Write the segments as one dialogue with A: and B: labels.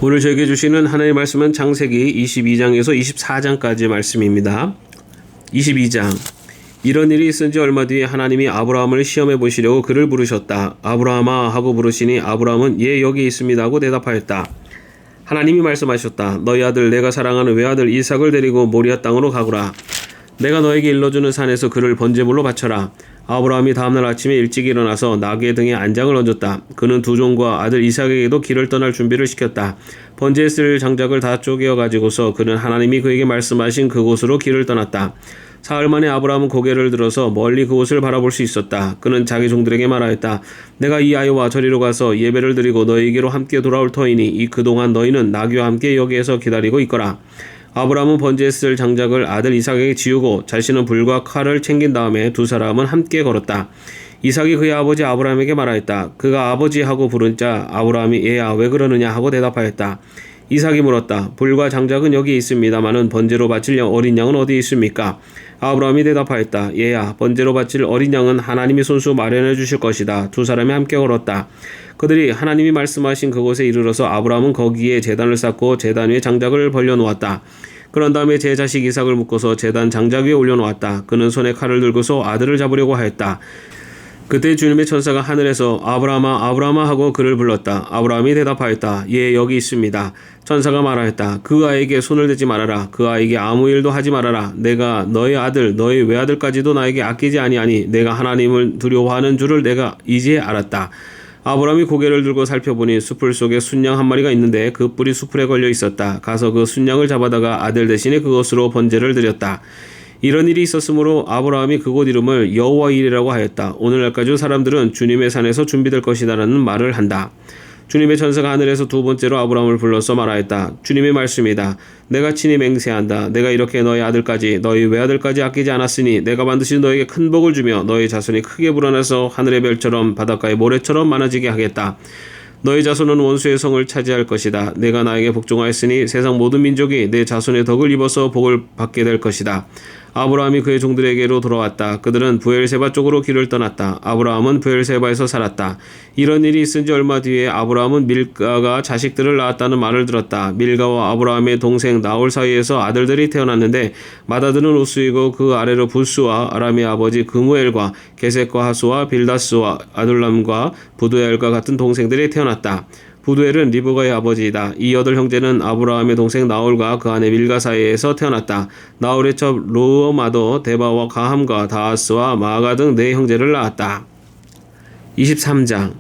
A: 오늘 저에게 주시는 하나님의 말씀은 창세기 22장에서 24장까지의 말씀입니다. 22장. 이런 일이 있은 지 얼마 뒤에 하나님이 아브라함을 시험해 보시려고 그를 부르셨다. 아브라함아 하고 부르시니 아브라함은 예 여기 있습니다 하고 대답하였다. 하나님이 말씀하셨다. 너희 아들 내가 사랑하는 외아들 이삭을 데리고 모리아 땅으로 가거라. 내가 너에게 일러주는 산에서 그를 번제물로 바쳐라. 아브라함이 다음날 아침에 일찍 일어나서 나귀의 등에 안장을 얹었다. 그는 두 종과 아들 이삭에게도 길을 떠날 준비를 시켰다. 번제에 쓸 장작을 다 쪼개어 가지고서 그는 하나님이 그에게 말씀하신 그곳으로 길을 떠났다. 사흘 만에 아브라함은 고개를 들어서 멀리 그곳을 바라볼 수 있었다. 그는 자기 종들에게 말하였다. 내가 이 아이와 저리로 가서 예배를 드리고 너희에게로 함께 돌아올 터이니 그동안 너희는 나귀와 함께 여기에서 기다리고 있거라. 아브라함은 번제에 쓸 장작을 아들 이삭에게 지우고 자신은 불과 칼을 챙긴 다음에 두 사람은 함께 걸었다. 이삭이 그의 아버지 아브라함에게 말하였다. 그가 아버지 하고 부른 자 아브라함이 얘야 왜 그러느냐 하고 대답하였다. 이삭이 물었다. 불과 장작은 여기 있습니다마는 번제로 바칠 어린 양은 어디 있습니까? 아브라함이 대답하였다. 얘야 번제로 바칠 어린 양은 하나님이 손수 마련해 주실 것이다. 두 사람이 함께 걸었다. 그들이 하나님이 말씀하신 그곳에 이르러서 아브라함은 거기에 제단을 쌓고 제단 위에 장작을 벌려놓았다. 그런 다음에 제 자식 이삭을 묶어서 제단 장작 위에 올려놓았다. 그는 손에 칼을 들고서 아들을 잡으려고 하였다. 그때 주님의 천사가 하늘에서 아브라함아 아브라함아 하고 그를 불렀다. 아브라함이 대답하였다. 예 여기 있습니다. 천사가 말하였다. 그 아이에게 손을 대지 말아라. 그 아이에게 아무 일도 하지 말아라. 내가 너의 아들 너의 외아들까지도 나에게 아끼지 아니하니 내가 하나님을 두려워하는 줄을 내가 이제 알았다. 아브라함이 고개를 들고 살펴보니 숲을 속에 순양 한 마리가 있는데 그 뿔이 수풀에 걸려 있었다. 가서 그 순양을 잡아다가 아들 대신에 그것으로 번제를 드렸다. 이런 일이 있었으므로 아브라함이 그곳 이름을 여호와 이레라고 하였다. 오늘날까지 사람들은 주님의 산에서 준비될 것이다라는 말을 한다. 주님의 천사가 하늘에서 두 번째로 아브라함을 불러서 말하였다. 주님의 말씀이다. 내가 친히 맹세한다. 내가 이렇게 너희 아들까지 너희 외아들까지 아끼지 않았으니 내가 반드시 너에게 큰 복을 주며 너희 자손이 크게 불어나서 하늘의 별처럼 바닷가의 모래처럼 많아지게 하겠다. 너희 자손은 원수의 성을 차지할 것이다. 내가 나에게 복종하였으니 세상 모든 민족이 내 자손의 덕을 입어서 복을 받게 될 것이다. 아브라함이 그의 종들에게로 돌아왔다. 그들은 브엘세바 쪽으로 길을 떠났다. 아브라함은 브엘세바에서 살았다. 이런 일이 있은 지 얼마 뒤에 아브라함은 밀가가 자식들을 낳았다는 말을 들었다. 밀가와 아브라함의 동생 나홀 사이에서 아들들이 태어났는데 맏아들은 우스이고 그 아래로 부스와 아람의 아버지 그무엘과 게셋과 하수와 빌다스와 아둘람과 부두엘과 같은 동생들이 태어났다. 부두엘은 리브가의 아버지이다. 이 여덟 형제는 아브라함의 동생 나홀과 그 아내 밀가 사이에서 태어났다. 나홀의 첩 루어마도 데바와 가함과 다하스와 마가 등 네 형제를 낳았다. 23장.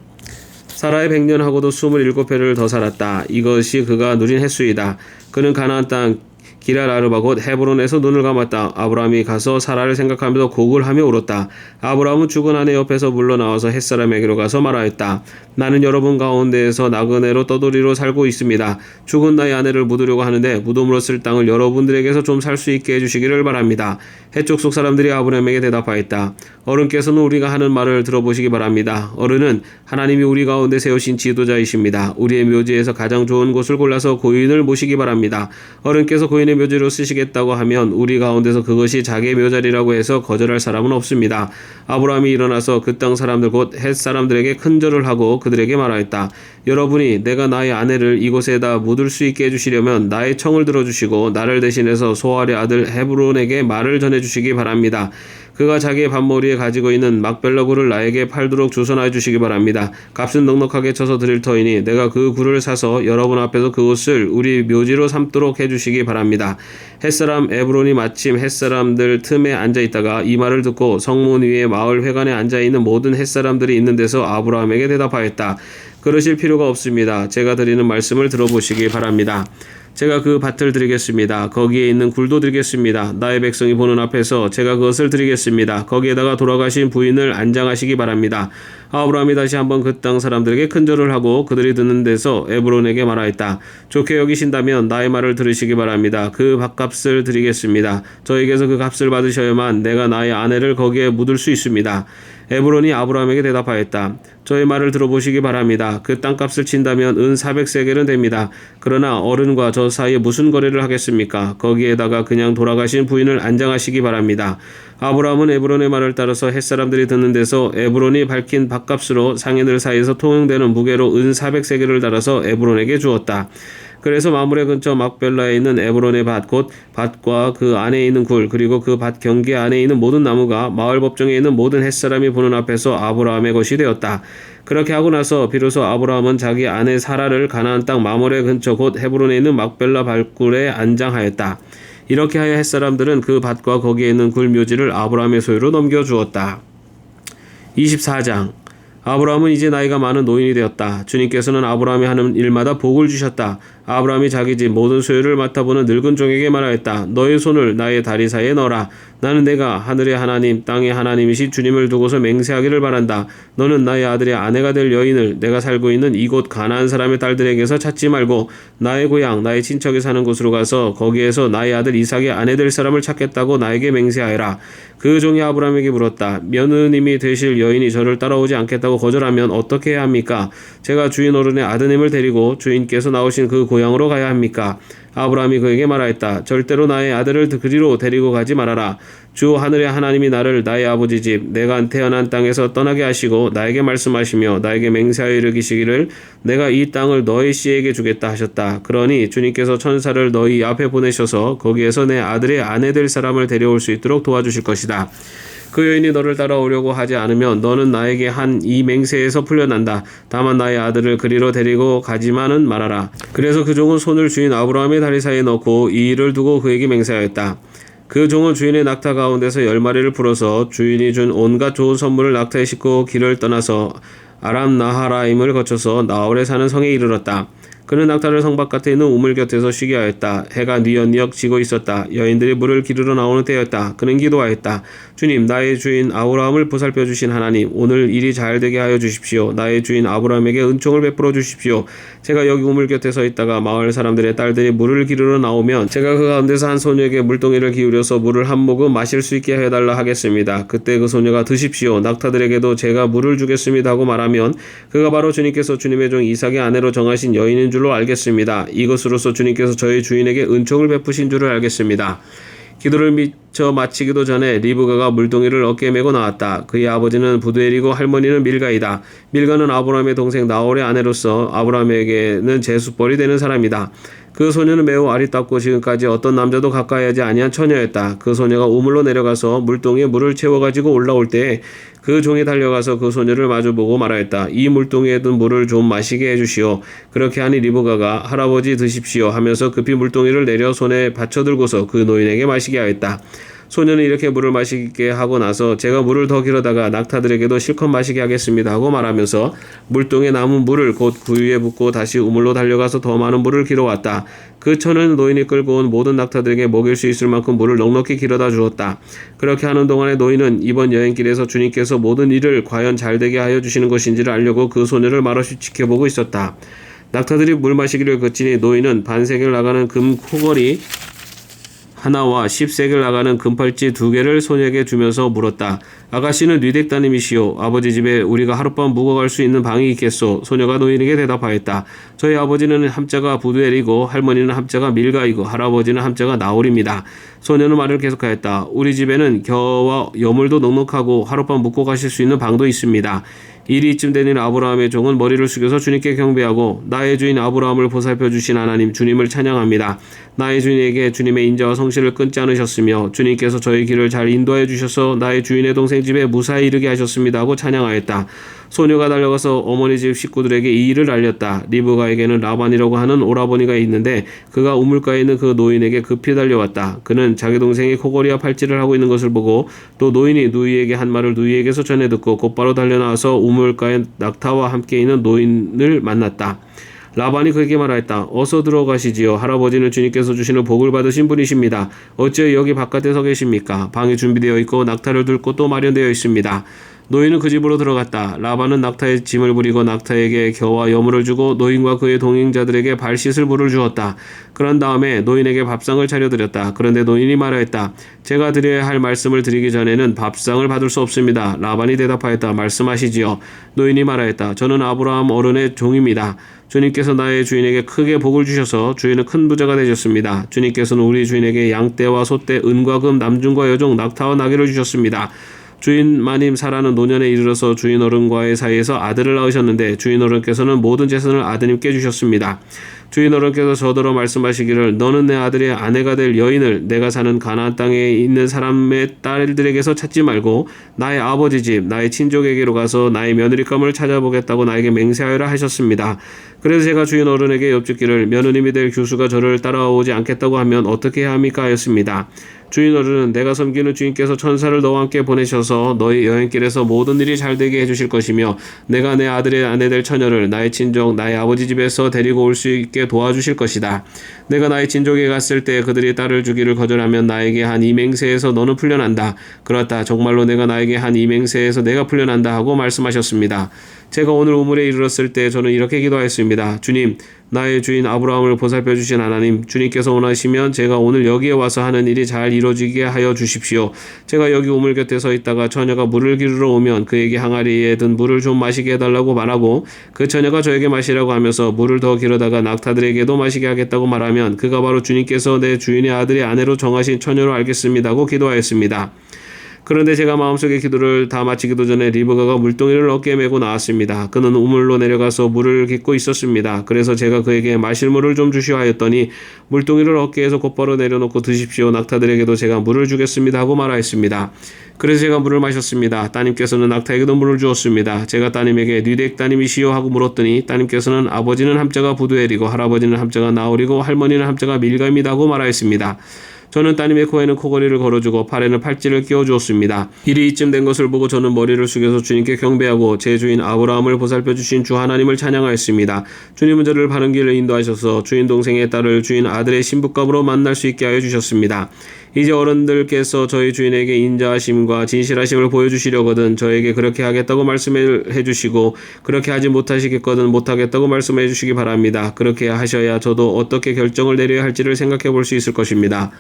A: 사라의 100년하고도 27해를 더 살았다. 이것이 그가 누린 횟수이다. 그는 가나안 땅 기랄아르바 곧 헤브론에서 눈을 감았다. 아브라함이 가서 사라를 생각하면서 곡을 하며 울었다. 아브라함은 죽은 아내 옆에서 물러나와서 햇사람에게로 가서 말하였다. 나는 여러분 가운데에서 나그네로 떠돌이로 살고 있습니다. 죽은 나의 아내를 묻으려고 하는데 무덤으로 쓸 땅을 여러분들에게서 좀 살 수 있게 해주시기를 바랍니다. 해쪽 속 사람들이 아브라함에게 대답하였다. 어른께서는 우리가 하는 말을 들어보시기 바랍니다. 어른은 하나님이 우리 가운데 세우신 지도자이십니다. 우리의 묘지에서 가장 좋은 곳을 골라서 고인을 모시기 바랍니다. 어른께서 고인의 묘지로 쓰시겠다고 하면 우리 가운데서 그것이 자기의 묘자리라고 해서 거절할 사람은 없습니다. 아브라함이 일어나서 그 땅 사람들 곧 헷 사람들에게 큰절을 하고 그들에게 말하였다. 여러분이 내가 나의 아내를 이곳에다 묻을 수 있게 해주시려면 나의 청을 들어주시고 나를 대신해서 소알의 아들 헤브론에게 말을 전해주시기 바랍니다. 그가 자기의 밭머리에 가지고 있는 막벨라 굴을 나에게 팔도록 주선하여 주시기 바랍니다. 값은 넉넉하게 쳐서 드릴 터이니 내가 그 굴을 사서 여러분 앞에서 그곳을 우리 묘지로 삼도록 해주시기 바랍니다. 햇사람 에브론이 마침 햇사람들 틈에 앉아있다가 이 말을 듣고 성문 위에 마을 회관에 앉아있는 모든 햇사람들이 있는 데서 아브라함에게 대답하였다. 그러실 필요가 없습니다. 제가 드리는 말씀을 들어보시기 바랍니다. 제가 그 밭을 드리겠습니다. 거기에 있는 굴도 드리겠습니다. 나의 백성이 보는 앞에서 제가 그것을 드리겠습니다. 거기에다가 돌아가신 부인을 안장하시기 바랍니다. 아브라함이 다시 한번 그 땅 사람들에게 큰절을 하고 그들이 듣는 데서 에브론에게 말하였다. 좋게 여기신다면 나의 말을 들으시기 바랍니다. 그 밭값을 드리겠습니다. 저에게서 그 값을 받으셔야만 내가 나의 아내를 거기에 묻을 수 있습니다. 에브론이 아브라함에게 대답하였다. 저의 말을 들어보시기 바랍니다. 그 땅값을 친다면 은 400세겔은 됩니다. 그러나 어른과 저 사이에 무슨 거래를 하겠습니까? 거기에다가 그냥 돌아가신 부인을 안장하시기 바랍니다. 아브라함은 에브론의 말을 따라서 햇사람들이 듣는 데서 에브론이 밝힌 밭값으로 상인들 사이에서 통용되는 무게로 은 400세겔을 달아서 에브론에게 주었다. 그래서 마므레 근처 막벨라에 있는 에브론의 밭, 곧 밭과 그 안에 있는 굴, 그리고 그 밭 경계 안에 있는 모든 나무가 마을 법정에 있는 모든 햇사람이 보는 앞에서 아브라함의 것이 되었다. 그렇게 하고 나서 비로소 아브라함은 자기 아내 사라를 가나안 땅 마므레 근처 곧 헤브론에 있는 막벨라 발굴에 안장하였다. 이렇게 하여 햇사람들은 그 밭과 거기에 있는 굴 묘지를 아브라함의 소유로 넘겨주었다. 24장. 아브라함은 이제 나이가 많은 노인이 되었다. 주님께서는 아브라함이 하는 일마다 복을 주셨다. 아브라함이 자기 집 모든 소유를 맡아보는 늙은 종에게 말하였다. 너의 손을 나의 다리 사이에 넣어라. 나는 내가 하늘의 하나님 땅의 하나님이신 주님을 두고서 맹세하기를 바란다. 너는 나의 아들의 아내가 될 여인을 내가 살고 있는 이곳 가나안 사람의 딸들에게서 찾지 말고 나의 고향 나의 친척이 사는 곳으로 가서 거기에서 나의 아들 이삭의 아내 될 사람을 찾겠다고 나에게 맹세하여라. 그 종이 아브라함에게 물었다. 며느님이 되실 여인이 저를 따라오지 않겠다고 거절하면 어떻게 해야 합니까? 제가 주인 어른의 아드님을 데리고 주인께서 나오신 그 고향으로 가야 합니까? 아브라함이 그에게 말하였다. 절대로 나의 아들을 그리로 데리고 가지 말아라. 주 하늘의 하나님이 나를 나의 아버지 집 내가 태어난 땅에서 떠나게 하시고 나에게 말씀하시며 나에게 맹세하여 이르기시기를 내가 이 땅을 너희 씨에게 주겠다 하셨다. 그러니 주님께서 천사를 너희 앞에 보내셔서 거기에서 내 아들의 아내 될 사람을 데려올 수 있도록 도와주실 것이다. 그 여인이 너를 따라오려고 하지 않으면 너는 나에게 한 이 맹세에서 풀려난다. 다만 나의 아들을 그리로 데리고 가지만은 말아라. 그래서 그 종은 손을 주인 아브라함의 다리 사이에 넣고 이 일을 두고 그에게 맹세하였다. 그 종은 주인의 낙타 가운데서 10마리를 풀어서 주인이 준 온갖 좋은 선물을 낙타에 싣고 길을 떠나서 아람 나하라임을 거쳐서 나홀에 사는 성에 이르렀다. 그는 낙타를 성 바깥에 있는 우물 곁에서 쉬게 하였다. 해가 뉘엿뉘엿 지고 있었다. 여인들이 물을 기르러 나오는 때였다. 그는 기도하였다. 주님, 나의 주인 아브라함을 보살펴 주신 하나님, 오늘 일이 잘 되게 하여 주십시오. 나의 주인 아브라함에게 은총을 베풀어 주십시오. 제가 여기 우물 곁에 서 있다가 마을 사람들의 딸들이 물을 기르러 나오면 제가 그 가운데서 한 소녀에게 물동이를 기울여서 물을 한 모금 마실 수 있게 해달라 하겠습니다. 그때 그 소녀가 드십시오. 낙타들에게도 제가 물을 주겠습니다 하고 말하면 그가 바로 주님께서 주님의 종 이삭의 아내로 정하신 여인인 줄로 알겠습니다. 이것으로서 주님께서 저희 주인에게 은총을 베푸신 줄을 알겠습니다. 기도를 미처 마치기도 전에 리브가가 물동이를 어깨에 메고 나왔다. 그의 아버지는 부두엘이고 할머니는 밀가이다. 밀가는 아브라함의 동생 나홀의 아내로서 아브라함에게는 제수벌이 되는 사람이다. 그 소녀는 매우 아리따웠고 지금까지 어떤 남자도 가까이 하지 아니한 처녀였다. 그 소녀가 우물로 내려가서 물동이에 물을 채워가지고 올라올 때에 그 종이 달려가서 그 소녀를 마주보고 말하였다. 이 물동이에 든 물을 좀 마시게 해주시오. 그렇게 하니 리브가가 할아버지 드십시오 하면서 급히 물동이를 내려 손에 받쳐들고서 그 노인에게 마시게 하였다. 소녀는 이렇게 물을 마시게 하고 나서 제가 물을 더 길어다가 낙타들에게도 실컷 마시게 하겠습니다 하고 말하면서 물동에 남은 물을 곧 구유에 붓고 다시 우물로 달려가서 더 많은 물을 길어왔다. 그 처녀는 노인이 끌고 온 모든 낙타들에게 먹일 수 있을 만큼 물을 넉넉히 길어다 주었다. 그렇게 하는 동안에 노인은 이번 여행길에서 주님께서 모든 일을 과연 잘되게 하여 주시는 것인지를 알려고 그 소녀를 말없이 지켜보고 있었다. 낙타들이 물 마시기를 그치니 노인은 반세겔 나가는 금 코걸이 하나와 10세겔 나가는 금팔찌 2개를 소녀에게 주면서 물었다. 아가씨는 뉘댁 따님이시오. 아버지 집에 우리가 하룻밤 묵어갈 수 있는 방이 있겠소? 소녀가 노인에게 대답하였다. 저희 아버지는 함자가 부두엘이고 할머니는 함자가 밀가이고 할아버지는 함자가 나홀입니다. 소녀는 말을 계속하였다. 우리 집에는 겨와 여물도 넉넉하고 하룻밤 묵고 가실 수 있는 방도 있습니다. 일이 이쯤 되니 아브라함의 종은 머리를 숙여서 주님께 경배하고 나의 주인 아브라함을 보살펴 주신 하나님 주님을 찬양합니다. 나의 주인에게 주님의 인자와 성실을 끊지 않으셨으며 주님께서 저희 길을 잘 인도하여 주셔서 나의 주인의 동생 집에 무사히 이르게 하셨습니다 하고 찬양하였다. 소녀가 달려가서 어머니 집 식구들에게 이 일을 알렸다. 리브가에게는 라반이라고 하는 오라버니가 있는데 그가 우물가에 있는 그 노인에게 급히 달려왔다. 그는 자기 동생이 코걸이와 팔찌를 하고 있는 것을 보고 또 노인이 누이에게 한 말을 누이에게서 전해 듣고 곧바로 달려나와서 우물가에 낙타와 함께 있는 노인을 만났다. 라반이 그에게 말하였다. 어서 들어가시지요. 할아버지는 주님께서 주시는 복을 받으신 분이십니다. 어찌 여기 바깥에 서 계십니까? 방이 준비되어 있고 낙타를 둘 곳도 마련되어 있습니다. 노인은 그 집으로 들어갔다. 라반은 낙타에 짐을 부리고 낙타에게 겨와 여물을 주고 노인과 그의 동행자들에게 발 씻을 물을 주었다. 그런 다음에 노인에게 밥상을 차려드렸다. 그런데 노인이 말하였다. 제가 드려야 할 말씀을 드리기 전에는 밥상을 받을 수 없습니다. 라반이 대답하였다. 말씀하시지요. 노인이 말하였다. 저는 아브라함 어른의 종입니다. 주님께서 나의 주인에게 크게 복을 주셔서 주인은 큰 부자가 되셨습니다. 주님께서는 우리 주인에게 양떼와 소떼, 은과 금, 남중과 여종, 낙타와 나귀를 주셨습니다. 주인 마님 사라는 노년에 이르러서 주인 어른과의 사이에서 아들을 낳으셨는데 주인 어른께서는 모든 재산을 아드님께 주셨습니다. 주인 어른께서 저더러 말씀하시기를 너는 내 아들의 아내가 될 여인을 내가 사는 가나안 땅에 있는 사람의 딸들에게서 찾지 말고 나의 아버지 집 나의 친족에게로 가서 나의 며느리감을 찾아보겠다고 나에게 맹세하여라 하셨습니다. 그래서 제가 주인 어른에게 여쭙기를 며느님이 될 교수가 저를 따라오지 않겠다고 하면 어떻게 해야 합니까 하였습니다. 주인 어른은 내가 섬기는 주인께서 천사를 너와 함께 보내셔서 너희 여행길에서 모든 일이 잘 되게 해주실 것이며 내가 내 아들의 아내 될 처녀를 나의 친족 나의 아버지 집에서 데리고 올 수 있게 도와주실 것이다. 내가 나의 친족에 갔을 때 그들이 딸을 주기를 거절하면 나에게 한 이 맹세에서 너는 풀려난다. 그렇다. 정말로 내가 나에게 한 이 맹세에서 내가 풀려난다 하고 말씀하셨습니다. 제가 오늘 우물에 이르렀을 때 저는 이렇게 기도하였습니다. 주님, 나의 주인 아브라함을 보살펴 주신 하나님, 주님께서 원하시면 제가 오늘 여기에 와서 하는 일이 잘 이루어지게 하여 주십시오. 제가 여기 우물 곁에 서 있다가 처녀가 물을 기르러 오면 그에게 항아리에 든 물을 좀 마시게 해달라고 말하고 그 처녀가 저에게 마시라고 하면서 물을 더 기르다가 낙타들에게도 마시게 하겠다고 말하면 그가 바로 주님께서 내 주인의 아들의 아내로 정하신 처녀로 알겠습니다 하고 기도하였습니다. 그런데 제가 마음속의 기도를 다 마치기도 전에 리브가가 물동이를 어깨에 메고 나왔습니다. 그는 우물로 내려가서 물을 깃고 있었습니다. 그래서 제가 그에게 마실 물을 좀 주시오 하였더니 물동이를 어깨에서 곧바로 내려놓고 드십시오. 낙타들에게도 제가 물을 주겠습니다 하고 말하였습니다. 그래서 제가 물을 마셨습니다. 따님께서는 낙타에게도 물을 주었습니다. 제가 따님에게 뉘덱 따님이시오 하고 물었더니 따님께서는 아버지는 함자가 부두엘이고 할아버지는 함자가 나홀이고 할머니는 함자가 밀가입니다 하고 말하였습니다. 저는 따님의 코에는 코걸이를 걸어주고 팔에는 팔찌를 끼워주었습니다. 일이 이쯤 된 것을 보고 저는 머리를 숙여서 주님께 경배하고 제 주인 아브라함을 보살펴 주신 주 하나님을 찬양하였습니다. 주님은 저를 바른 길을 인도하셔서 주인 동생의 딸을 주인 아들의 신부감으로 만날 수 있게 하여 주셨습니다. 이제 어른들께서 저희 주인에게 인자하심과 진실하심을 보여주시려거든 저에게 그렇게 하겠다고 말씀을 해주시고 그렇게 하지 못하시겠거든 못하겠다고 말씀해 주시기 바랍니다. 그렇게 하셔야 저도 어떻게 결정을 내려야 할지를 생각해 볼 수 있을 것입니다.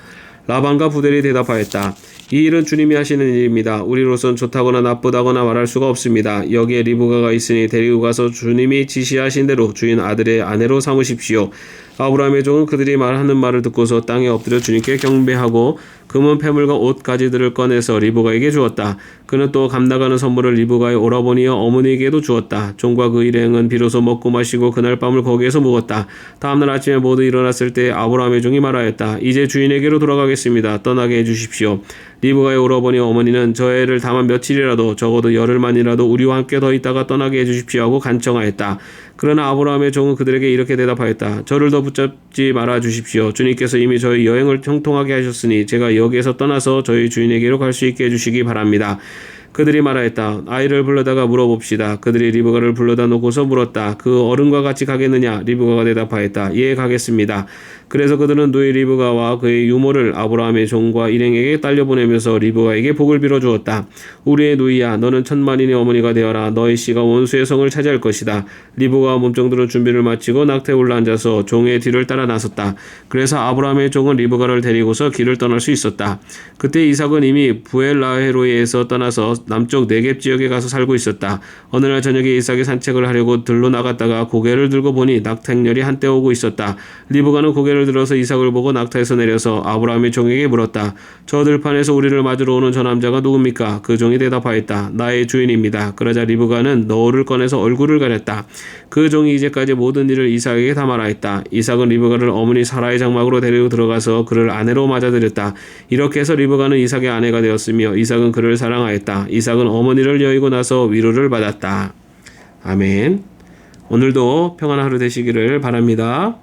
A: 라반과 부델이 대답하였다. 이 일은 주님이 하시는 일입니다. 우리로선 좋다거나 나쁘다거나 말할 수가 없습니다. 여기에 리브가가 있으니 데리고 가서 주님이 지시하신 대로 주인 아들의 아내로 삼으십시오. 아브라함의 종은 그들이 말하는 말을 듣고서 땅에 엎드려 주님께 경배하고 금은 패물과 옷 가지들을 꺼내서 리브가에게 주었다. 그는 또 감나가는 선물을 리브가의 오라버니와 어머니에게도 주었다. 종과 그 일행은 비로소 먹고 마시고 그날 밤을 거기에서 묵었다. 다음날 아침에 모두 일어났을 때 아브라함의 종이 말하였다. 이제 주인에게로 돌아가겠습니다. 떠나게 해주십시오. 리브가의 오라버니와 어머니는 저 애를 다만 며칠이라도 적어도 열흘만이라도 우리와 함께 더 있다가 떠나게 해주십시오 하고 간청하였다. 그러나 아브라함의 종은 그들에게 이렇게 대답하였다. 저를 더 붙잡지 말아 주십시오. 주님께서 이미 저희 여행을 형통하게 하셨으니 제가 여기에서 떠나서 저희 주인에게로 갈 수 있게 해주시기 바랍니다. 그들이 말하였다. 아이를 불러다가 물어봅시다. 그들이 리브가를 불러다 놓고서 물었다. 그 어른과 같이 가겠느냐? 리브가가 대답하였다. 예, 가겠습니다. 그래서 그들은 누이 리브가와 그의 유모를 아브라함의 종과 일행에게 딸려보내면서 리브가에게 복을 빌어주었다. 우리의 누이야, 너는 천만인의 어머니가 되어라. 너의 씨가 원수의 성을 차지할 것이다. 리브가와 몸종들은 준비를 마치고 낙타에 올라앉아서 종의 뒤를 따라 나섰다. 그래서 아브라함의 종은 리브가를 데리고서 길을 떠날 수 있었다. 그때 이삭은 이미 부엘라헤로이에서 떠나서 남쪽 네겝 지역에 가서 살고 있었다. 어느 날 저녁에 이삭이 산책을 하려고 들로 나갔다가 고개를 들고 보니 낙타 행렬이 한때 오고 있었다. 리브가는 고개를 들어서 이삭을 보고 낙타에서 내려서 아브라함의 종에게 물었다. 저 들판에서 우리를 맞으러 오는 저 남자가 누굽니까? 그 종이 대답하였다. 나의 주인입니다. 그러자 리브가는 너울을 꺼내서 얼굴을 가렸다. 그 종이 이제까지 모든 일을 이삭에게 다 말하였다. 이삭은 리브가를 어머니 사라의 장막으로 데리고 들어가서 그를 아내로 맞아들였다. 이렇게 해서 리브가는 이삭의 아내가 되었으며 이삭은 그를 사랑하였다. 이삭은 어머니를 여의고 나서 위로를 받았다. 아멘. 오늘도 평안한 하루 되시기를 바랍니다.